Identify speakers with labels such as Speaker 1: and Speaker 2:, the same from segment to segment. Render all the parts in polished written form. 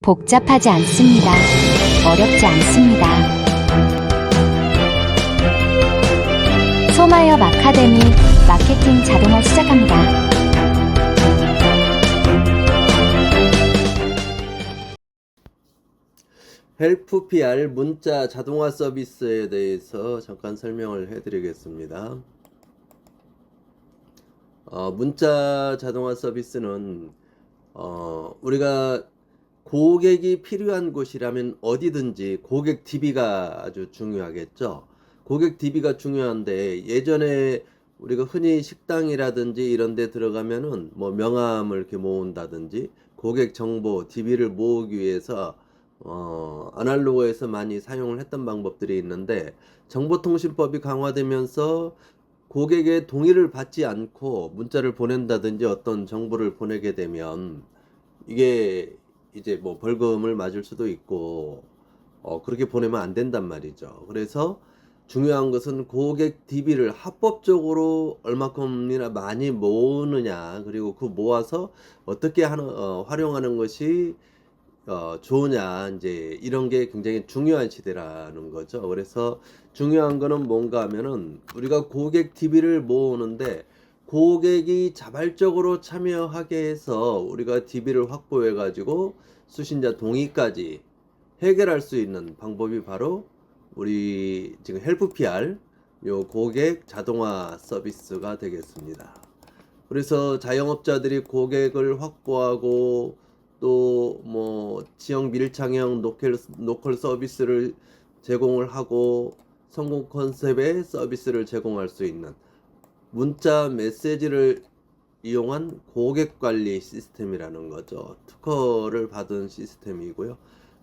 Speaker 1: 복잡하지 않습니다. 어렵지 않습니다. 소마이업 아카데미 마케팅 자동화 시작합니다.
Speaker 2: 헬프 PR 문자 자동화 서비스에 대해서 잠깐 설명을 해드리겠습니다. 문자 자동화 서비스는 우리가 고객이 필요한 곳이라면 어디든지 고객 DB가 아주 중요하겠죠. 고객 DB가 중요한데, 예전에 우리가 흔히 식당이라든지 이런 데 들어가면은 뭐 명함을 이렇게 모은다든지 고객 정보 DB를 모으기 위해서 아날로그에서 많이 사용을 했던 방법들이 있는데, 정보통신법이 강화되면서 고객의 동의를 받지 않고 문자를 보낸다든지 어떤 정보를 보내게 되면 이게 이제 뭐 벌금을 맞을 수도 있고 그렇게 보내면 안 된단 말이죠. 그래서 중요한 것은 고객 DB를 합법적으로 얼마큼이나 많이 모으느냐, 그리고 그 모아서 어떻게 활용하는 것이 좋으냐, 이제 이런 게 굉장히 중요한 시대라는 거죠. 그래서 중요한 거는 뭔가 하면은, 우리가 고객 DB를 모으는데 고객이 자발적으로 참여하게 해서 우리가 DB를 확보해 가지고 수신자 동의까지 해결할 수 있는 방법이 바로 우리 지금 헬프 PR 요 고객 자동화 서비스가 되겠습니다. 그래서 자영업자들이 고객을 확보하고 또 뭐 지역 밀착형 노컬 서비스를 제공을 하고 성공 컨셉의 서비스를 제공할 수 있는 문자 메시지를 이용한 고객 관리 시스템이라는 거죠. 특허를 받은 시스템이고요.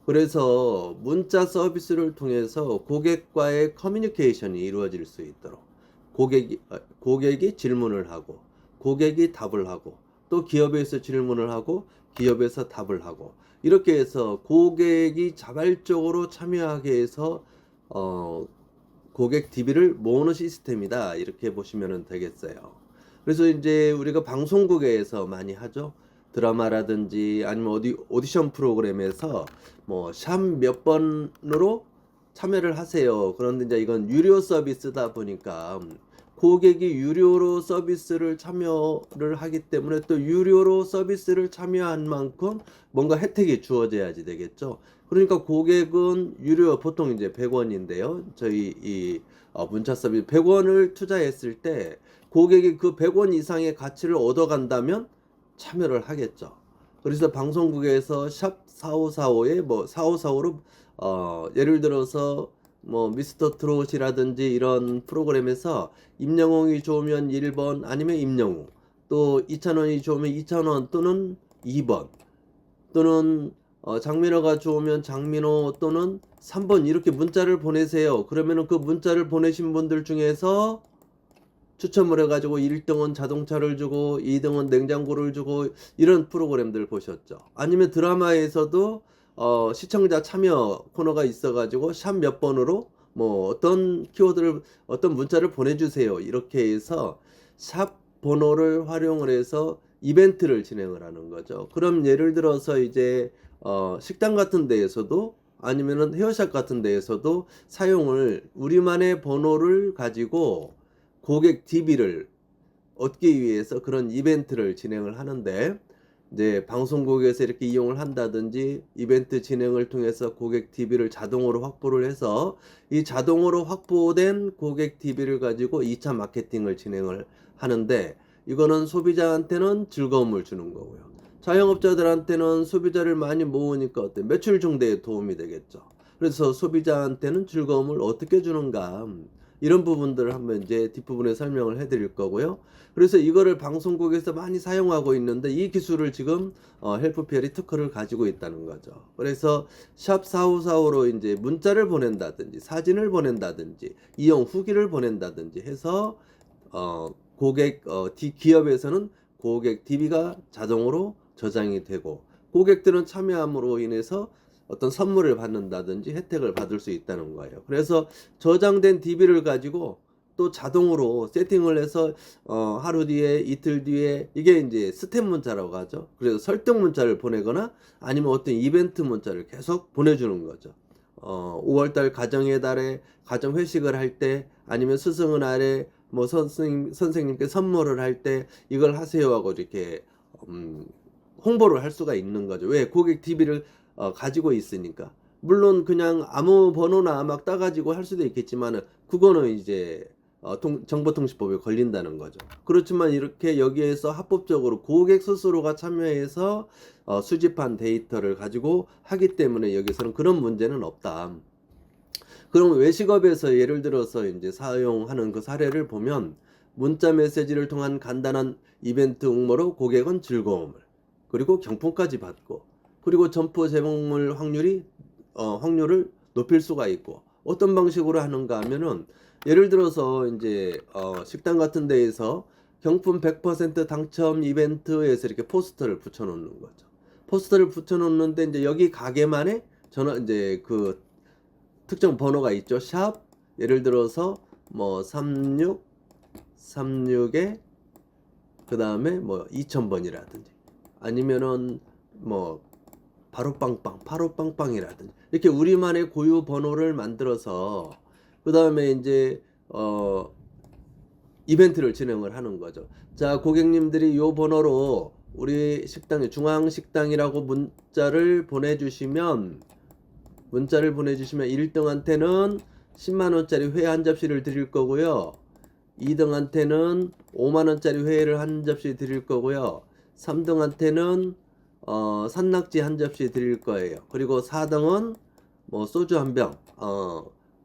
Speaker 2: 그래서 문자 서비스를 통해서 고객과의 커뮤니케이션이 이루어질 수 있도록 고객이 질문을 하고 고객이 답을 하고 또 기업에서 질문을 하고 기업에서 답을 하고, 이렇게 해서 고객이 자발적으로 참여하게 해서 고객 DB를 모으는 시스템이다, 이렇게 보시면 되겠어요. 그래서 이제 우리가 방송국에서 많이 하죠. 드라마라든지 아니면 오디션 프로그램에서 뭐 샵 몇 번으로 참여를 하세요. 그런데 이제 이건 유료 서비스다 보니까 고객이 유료로 서비스를 참여를 하기 때문에 또 유료로 서비스를 참여한 만큼 뭔가 혜택이 주어져야지 되겠죠. 그러니까 고객은 유료, 보통 이제 100원인데요. 저희 이 문자 서비스 100원을 투자했을 때 고객이 그 100원 이상의 가치를 얻어간다면 참여를 하겠죠. 그래서 방송국에서 샵 4545에 뭐 4545로 예를 들어서 뭐 미스터 트롯이라든지 이런 프로그램에서 임영웅이 좋으면 1번 아니면 임영웅, 또 이찬원이 좋으면 이찬원 또는 2번, 또는 장민호가 좋으면 장민호 또는 3번, 이렇게 문자를 보내세요. 그러면은 그 문자를 보내신 분들 중에서 추첨을 해가지고 1등은 자동차를 주고 2등은 냉장고를 주고, 이런 프로그램들 보셨죠. 아니면 드라마에서도 시청자 참여 코너가 있어가지고 샵 몇 번으로 뭐 어떤 키워드를 어떤 문자를 보내주세요, 이렇게 해서 샵 번호를 활용을 해서 이벤트를 진행을 하는 거죠. 그럼 예를 들어서 이제 식당 같은 데에서도 아니면은 헤어샵 같은 데에서도 사용을 우리만의 번호를 가지고 고객 DB를 얻기 위해서 그런 이벤트를 진행을 하는데, 이제 방송국에서 이렇게 이용을 한다든지 이벤트 진행을 통해서 고객 DB를 자동으로 확보를 해서 이 자동으로 확보된 고객 DB를 가지고 2차 마케팅을 진행을 하는데, 이거는 소비자한테는 즐거움을 주는 거고요. 자영업자들한테는 소비자를 많이 모으니까 어때? 매출 증대에 도움이 되겠죠. 그래서 소비자한테는 즐거움을 어떻게 주는가, 이런 부분들을 한번 이제 뒷부분에 설명을 해드릴 거고요. 그래서 이거를 방송국에서 많이 사용하고 있는데, 이 기술을 지금 헬프 PR이 특허를 가지고 있다는 거죠. 그래서 샵 4545로 이제 문자를 보낸다든지 사진을 보낸다든지 이용 후기를 보낸다든지 해서 기업에서는 고객 DB가 자동으로 저장이 되고, 고객들은 참여함으로 인해서 어떤 선물을 받는다든지 혜택을 받을 수 있다는 거예요. 그래서 저장된 DB를 가지고 또 자동으로 세팅을 해서 하루 뒤에 이틀 뒤에 이게 이제 스텝 문자라고 하죠. 그래서 설득 문자를 보내거나 아니면 어떤 이벤트 문자를 계속 보내주는 거죠. 5월달 가정의 달에 가정 회식을 할 때 아니면 스승은날에 뭐 선생님께 선물을 할 때 이걸 하세요 하고 이렇게 홍보를 할 수가 있는 거죠. 왜? 고객 DB를 가지고 있으니까. 물론 그냥 아무 번호나 막 따가지고 할 수도 있겠지만은 그거는 이제 정보통신법에 걸린다는 거죠. 그렇지만 이렇게 여기에서 합법적으로 고객 스스로가 참여해서 수집한 데이터를 가지고 하기 때문에 여기서는 그런 문제는 없다. 그럼 외식업에서 예를 들어서 이제 사용하는 그 사례를 보면 문자 메시지를 통한 간단한 이벤트 응모로 고객은 즐거움을 그리고 경품까지 받고 그리고 점포 제공물 확률을 높일 수가 있고 어떤 방식으로 하는가 하면은 예를 들어서 이제 식당 같은 데에서 경품 100% 당첨 이벤트에서 이렇게 포스터를 붙여 놓는 거죠. 포스터를 붙여 놓는데 이제 여기 가게만의 전화 이제 그 특정 번호가 있죠. 샵 예를 들어서 뭐 3636에 그다음에 뭐 2000번이라든지 아니면은 뭐 바로 빵빵이라든지 이렇게 우리만의 고유 번호를 만들어서 그다음에 이제 이벤트를 진행을 하는 거죠. 자, 고객님들이 요 번호로 우리 식당에 중앙식당이라고 문자를 보내주시면 1등한테는 10만원짜리 회 한 접시를 드릴 거고요. 2등한테는 5만원짜리 회를 한 접시 드릴 거고요. 3등한테는 산낙지 한 접시 드릴 거예요. 그리고 4등은 뭐 소주 한 병,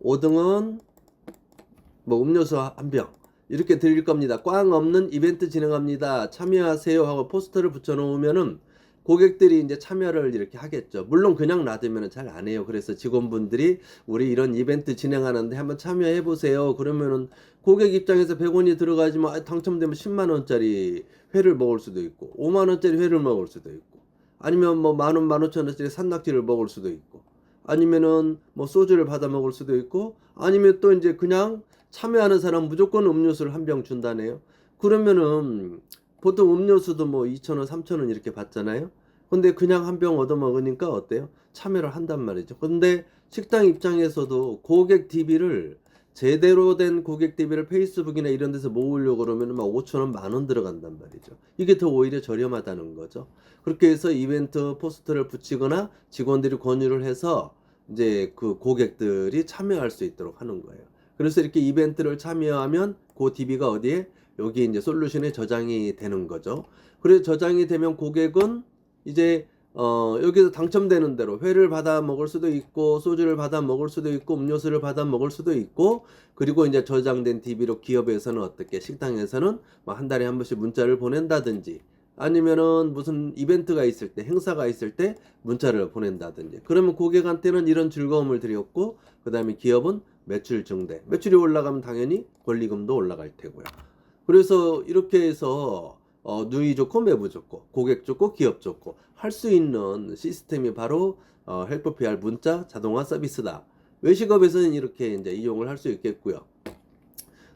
Speaker 2: 5등은 뭐 음료수 한 병 이렇게 드릴 겁니다. 꽝 없는 이벤트 진행합니다. 참여하세요 하고 포스터를 붙여 놓으면은 고객들이 이제 참여를 이렇게 하겠죠. 물론 그냥 놔두면 잘 안 해요. 그래서 직원분들이 우리 이런 이벤트 진행하는데 한번 참여해 보세요. 그러면은 고객 입장에서 100원이 들어가지만 당첨되면 10만 원짜리 회를 먹을 수도 있고 5만 원짜리 회를 먹을 수도 있고 아니면 뭐 만원 15,000원짜리 산낙지를 먹을 수도 있고 아니면은 뭐 소주를 받아 먹을 수도 있고 아니면 또 이제 그냥 참여하는 사람 무조건 음료수를 한 병 준다네요. 그러면은 보통 음료수도 뭐 2,000원, 3,000원 이렇게 받잖아요. 근데 그냥 한 병 얻어 먹으니까 어때요? 참여를 한단 말이죠. 근데 식당 입장에서도 고객 DB를 제대로 된 고객 DB를 페이스북이나 이런 데서 모으려고 그러면 막 5,000원, 만원 들어간단 말이죠. 이게 더 오히려 저렴하다는 거죠. 그렇게 해서 이벤트 포스터를 붙이거나 직원들이 권유를 해서 이제 그 고객들이 참여할 수 있도록 하는 거예요. 그래서 이렇게 이벤트를 참여하면 그 DB가 어디에? 여기 이제 솔루션에 저장이 되는 거죠. 그래서 저장이 되면 고객은 이제 여기서 당첨되는 대로 회를 받아 먹을 수도 있고 소주를 받아 먹을 수도 있고 음료수를 받아 먹을 수도 있고 그리고 이제 저장된 DB로 기업에서는 어떻게 식당에서는 뭐 한 달에 한 번씩 문자를 보낸다든지 아니면은 무슨 이벤트가 있을 때 행사가 있을 때 문자를 보낸다든지 그러면 고객한테는 이런 즐거움을 드렸고 그 다음에 기업은 매출 증대 매출이 올라가면 당연히 권리금도 올라갈 테고요. 그래서 이렇게 해서 누이 좋고 매부 좋고 고객 좋고 기업 좋고 할 수 있는 시스템이 바로 헬프 PR 문자 자동화 서비스다. 외식업에서는 이렇게 이제 이용을 할 수 있겠고요.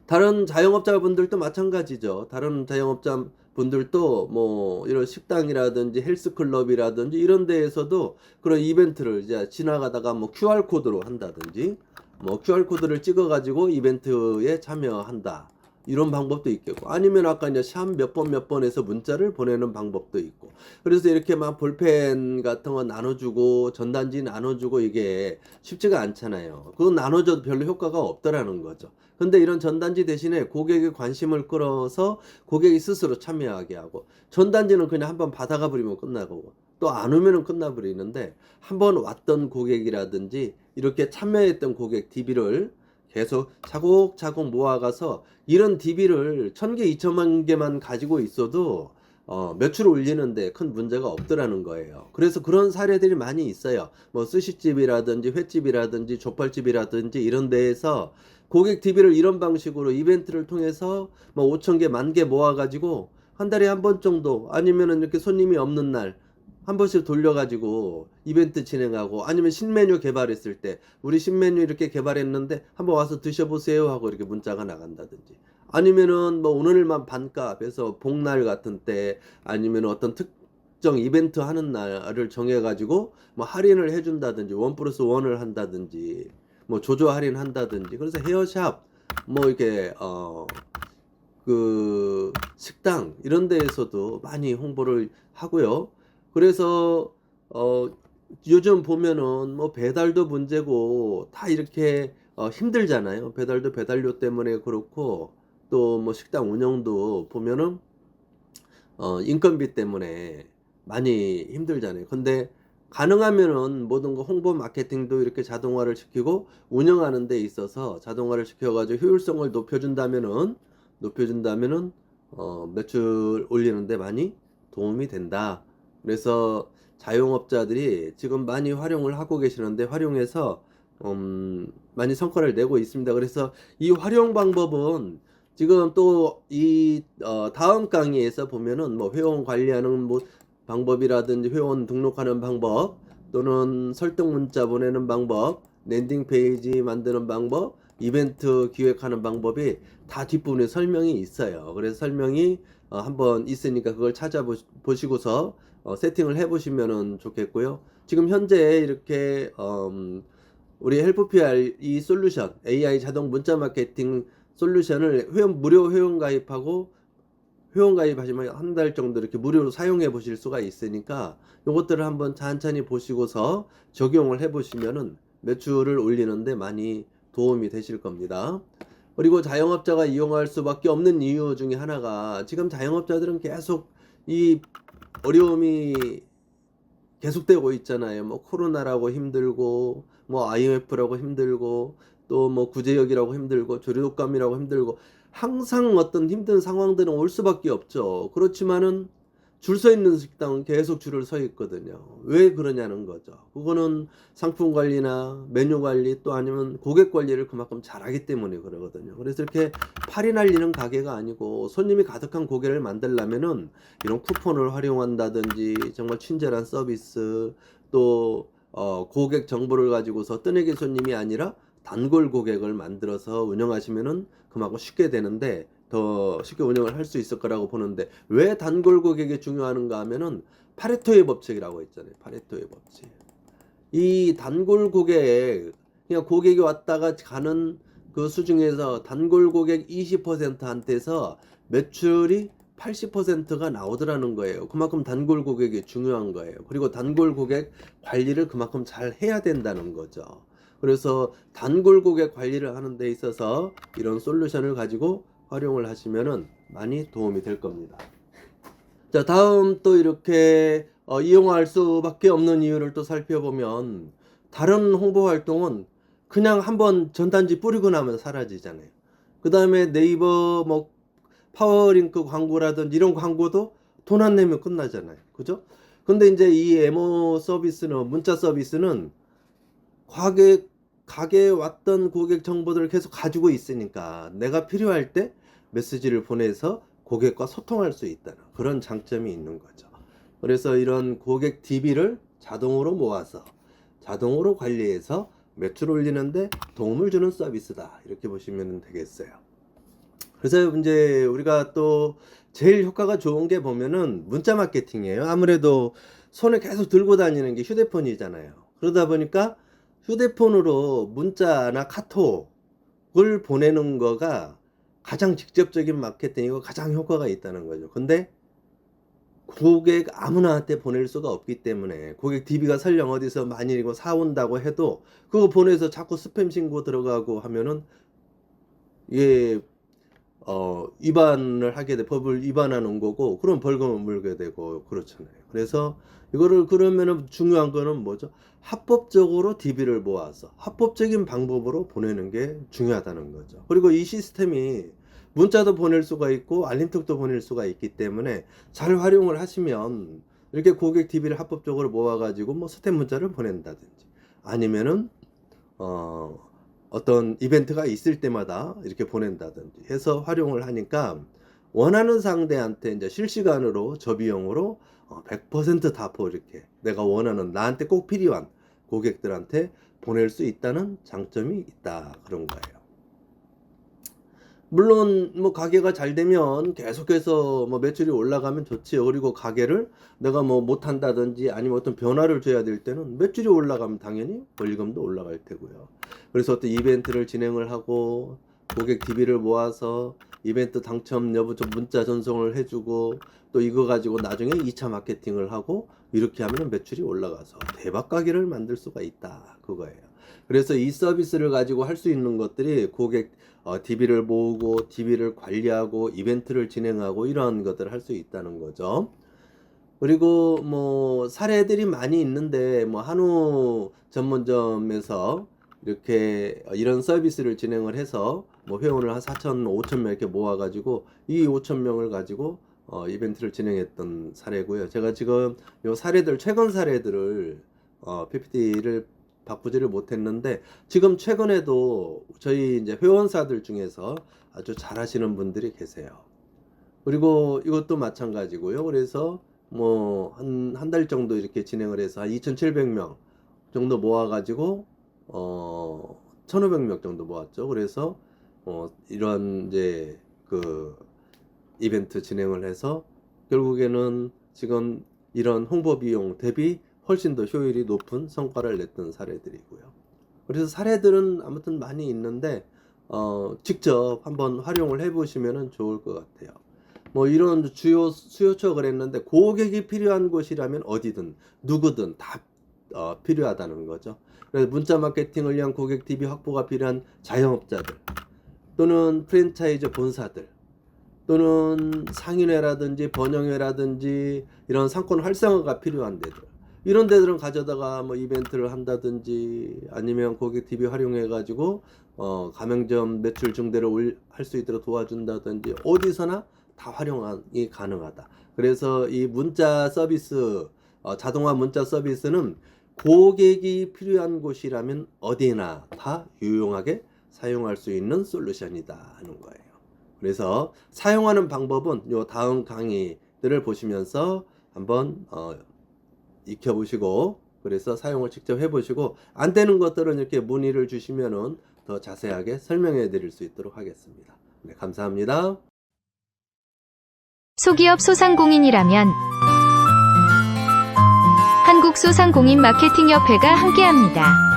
Speaker 2: 다른 자영업자분들도 마찬가지죠. 다른 자영업자 분들도 뭐 이런 식당이라든지 헬스클럽이라든지 이런 데에서도 그런 이벤트를 이제 지나가다가 뭐 QR코드로 한다든지 뭐 QR코드를 찍어 가지고 이벤트에 참여한다. 이런 방법도 있겠고 아니면 아까 이제 샵 몇 번 해서 문자를 보내는 방법도 있고 그래서 이렇게 막 볼펜 같은 거 나눠주고 전단지 나눠주고 이게 쉽지가 않잖아요. 그건 나눠줘도 별로 효과가 없더라는 거죠. 근데 이런 전단지 대신에 고객의 관심을 끌어서 고객이 스스로 참여하게 하고 전단지는 그냥 한번 받아가 버리면 끝나고 또 안 오면은 끝나버리는데 한번 왔던 고객이라든지 이렇게 참여했던 고객 DB를 계속 차곡차곡 모아가서 이런 DB를 1000개, 2000만 개만 가지고 있어도 매출을 올리는데 큰 문제가 없더라는 거예요. 그래서 그런 사례들이 많이 있어요. 뭐 스시집이라든지 횟집이라든지 족발집이라든지 이런 데에서 고객 DB를 이런 방식으로 이벤트를 통해서 뭐 5000개, 10,000개 모아가지고 한 달에 한 번 정도 아니면은 이렇게 손님이 없는 날 한 번씩 돌려가지고 이벤트 진행하고, 아니면 신메뉴 개발했을 때 우리 신메뉴 이렇게 개발했는데 한번 와서 드셔보세요 하고 이렇게 문자가 나간다든지, 아니면은 뭐 오늘만 반값에서 복날 같은 때, 아니면 어떤 특정 이벤트 하는 날을 정해가지고 뭐 할인을 해준다든지, 1+1을 한다든지, 뭐 조조 할인 한다든지. 그래서 헤어샵 뭐 이렇게 그 식당 이런 데에서도 많이 홍보를 하고요. 그래서 요즘 보면은 뭐 배달도 문제고 다 이렇게 힘들잖아요. 배달도 배달료 때문에 그렇고, 또 뭐 식당 운영도 보면은 인건비 때문에 많이 힘들잖아요. 근데 가능하면은 모든 거 홍보 마케팅도 이렇게 자동화를 시키고 운영하는 데 있어서 자동화를 시켜가지고 효율성을 높여준다면은 매출 올리는데 많이 도움이 된다. 그래서 자영업자들이 지금 많이 활용을 하고 계시는데, 활용해서 많이 성과를 내고 있습니다. 그래서 이 활용 방법은 지금 또 이 다음 강의에서 보면은 뭐 회원 관리하는 뭐 방법이라든지, 회원 등록하는 방법, 또는 설득 문자 보내는 방법, 랜딩 페이지 만드는 방법, 이벤트 기획하는 방법이 다 뒷부분에 설명이 있어요. 그래서 설명이 한번 있으니까 그걸 찾아보시고서 세팅을 해보시면 좋겠고요. 지금 현재 이렇게 우리 헬프PR 이 솔루션, AI 자동 문자 마케팅 솔루션을 무료 회원 가입하고, 회원 가입하시면 한 달 정도 이렇게 무료로 사용해 보실 수가 있으니까, 요것들을 한번 찬찬히 보시고서 적용을 해 보시면은 매출을 올리는데 많이 도움이 되실 겁니다. 그리고 자영업자가 이용할 수밖에 없는 이유 중에 하나가, 지금 자영업자들은 계속 이 어려움이 계속되고 있잖아요. 뭐 코로나라고 힘들고, 뭐 IMF라고 힘들고, 또 뭐 구제역이라고 힘들고, 조류독감이라고 힘들고, 항상 어떤 힘든 상황들은 올 수밖에 없죠. 그렇지만은 줄 서 있는 식당은 계속 줄을 서 있거든요. 왜 그러냐는 거죠. 그거는 상품 관리나 메뉴 관리, 또 아니면 고객 관리를 그만큼 잘하기 때문에 그러거든요. 그래서 이렇게 팔이 날리는 가게가 아니고, 손님이 가득한 고객을 만들려면은 이런 쿠폰을 활용한다든지, 정말 친절한 서비스, 또 고객 정보를 가지고서 뜨내기 손님이 아니라 단골 고객을 만들어서 운영하시면은 그만큼 쉽게 되는데, 더 쉽게 운영을 할 수 있을 거라고 보는데, 왜 단골 고객이 중요한가 하면은 파레토의 법칙이라고 있잖아요. 파레토의 법칙. 이 단골 고객, 그냥 고객이 왔다가 가는 그 수중에서 단골 고객 20%한테서 매출이 80%가 나오더라는 거예요. 그만큼 단골 고객이 중요한 거예요. 그리고 단골 고객 관리를 그만큼 잘 해야 된다는 거죠. 그래서 단골 고객 관리를 하는 데 있어서 이런 솔루션을 가지고 활용을 하시면은 많이 도움이 될 겁니다. 자, 다음 또 이렇게 이용할 수밖에 없는 이유를 또 살펴보면, 다른 홍보 활동은 그냥 한번 전단지 뿌리고 나면 사라지잖아요. 그 다음에 네이버 뭐 파워링크 광고라든지 이런 광고도 돈 안 내면 끝나잖아요. 그죠? 근데 이제 이 MO 서비스는, 문자 서비스는 가게에 왔던 고객 정보들을 계속 가지고 있으니까 내가 필요할 때 메시지를 보내서 고객과 소통할 수 있다는 그런 장점이 있는 거죠. 그래서 이런 고객 DB를 자동으로 모아서 자동으로 관리해서 매출 올리는데 도움을 주는 서비스다, 이렇게 보시면 되겠어요. 그래서 이제 우리가 또 제일 효과가 좋은 게 보면은 문자 마케팅이에요. 아무래도 손에 계속 들고 다니는 게 휴대폰이잖아요. 그러다 보니까 휴대폰으로 문자나 카톡을 보내는 거가 가장 직접적인 마케팅이고 가장 효과가 있다는 거죠. 근데 고객 아무나한테 보낼 수가 없기 때문에, 고객 DB가 설령 어디서 많이 이거 사온다고 해도 그거 보내서 자꾸 스팸 신고 들어가고 하면은 이게 위반을 하게 돼, 법을 위반하는 거고, 그럼 벌금을 물게 되고 그렇잖아요. 그래서 이거를, 그러면은 중요한 거는 뭐죠? 합법적으로 DB를 모아서 합법적인 방법으로 보내는 게 중요하다는 거죠. 그리고 이 시스템이 문자도 보낼 수가 있고 알림톡도 보낼 수가 있기 때문에 잘 활용을 하시면 이렇게 고객 DB를 합법적으로 모아가지고 뭐 스탬 문자를 보낸다든지, 아니면은 어떤 이벤트가 있을 때마다 이렇게 보낸다든지 해서 활용을 하니까 원하는 상대한테 이제 실시간으로 저비용으로 100% 다포 이렇게 내가 원하는 나한테 꼭 필요한 고객들한테 보낼 수 있다는 장점이 있다 그런 거예요. 물론 뭐 가게가 잘 되면 계속해서 뭐 매출이 올라가면 좋지요. 그리고 가게를 내가 뭐 못한다든지 아니면 어떤 변화를 줘야 될 때는 매출이 올라가면 당연히 권리금도 올라갈 테고요. 그래서 어떤 이벤트를 진행을 하고 고객 DB를 모아서 이벤트 당첨 여부 좀 문자 전송을 해주고 또 이거 가지고 나중에 2차 마케팅을 하고 이렇게 하면 매출이 올라가서 대박 가게를 만들 수가 있다 그거예요. 그래서 이 서비스를 가지고 할 수 있는 것들이 고객 DB를 모으고 DB를 관리하고 이벤트를 진행하고 이러한 것들을 할 수 있다는 거죠. 그리고 뭐 사례들이 많이 있는데 뭐 한우 전문점에서 이렇게 이런 서비스를 진행을 해서 뭐 회원을 한 4천, 5천 명 이렇게 모아가지고 이 5천 명을 가지고 이벤트를 진행했던 사례고요. 제가 지금 요 사례들 최근 사례들을 PPT를 바꾸지를 못했는데 지금 최근에도 저희 이제 회원사들 중에서 아주 잘하시는 분들이 계세요. 그리고 이것도 마찬가지고요. 그래서 뭐 한 달 정도 이렇게 진행을 해서 한 2,700명 정도 모아가지고 1,500명 정도 모았죠. 그래서 이런 이제 그 이벤트 진행을 해서 결국에는 지금 이런 홍보 비용 대비 훨씬 더 효율이 높은 성과를 냈던 사례들이고요. 그래서 사례들은 아무튼 많이 있는데 직접 한번 활용을 해보시면 좋을 것 같아요. 뭐 이런 주요 수요처를 했는데 고객이 필요한 곳이라면 어디든 누구든 다 필요하다는 거죠. 그래서 문자 마케팅을 위한 고객 DB 확보가 필요한 자영업자들 또는 프랜차이즈 본사들 또는 상인회라든지 번영회라든지 이런 상권 활성화가 필요한 데들 이런 데들은 가져다가 뭐 이벤트를 한다든지 아니면 고객 DB 활용해 가지고 가맹점 매출 증대를 할 수 있도록 도와준다든지 어디서나 다 활용이 가능하다. 그래서 이 문자 서비스 자동화 문자 서비스는 고객이 필요한 곳이라면 어디나 다 유용하게 사용할 수 있는 솔루션이다 하는 거예요. 그래서 사용하는 방법은 요 다음 강의들을 보시면서 한번 익혀보시고 그래서 사용을 직접 해보시고 안 되는 것들은 이렇게 문의를 주시면은 더 자세하게 설명해 드릴 수 있도록 하겠습니다. 네, 감사합니다.
Speaker 3: 소기업 소상공인이라면 한국소상공인마케팅협회가 함께합니다.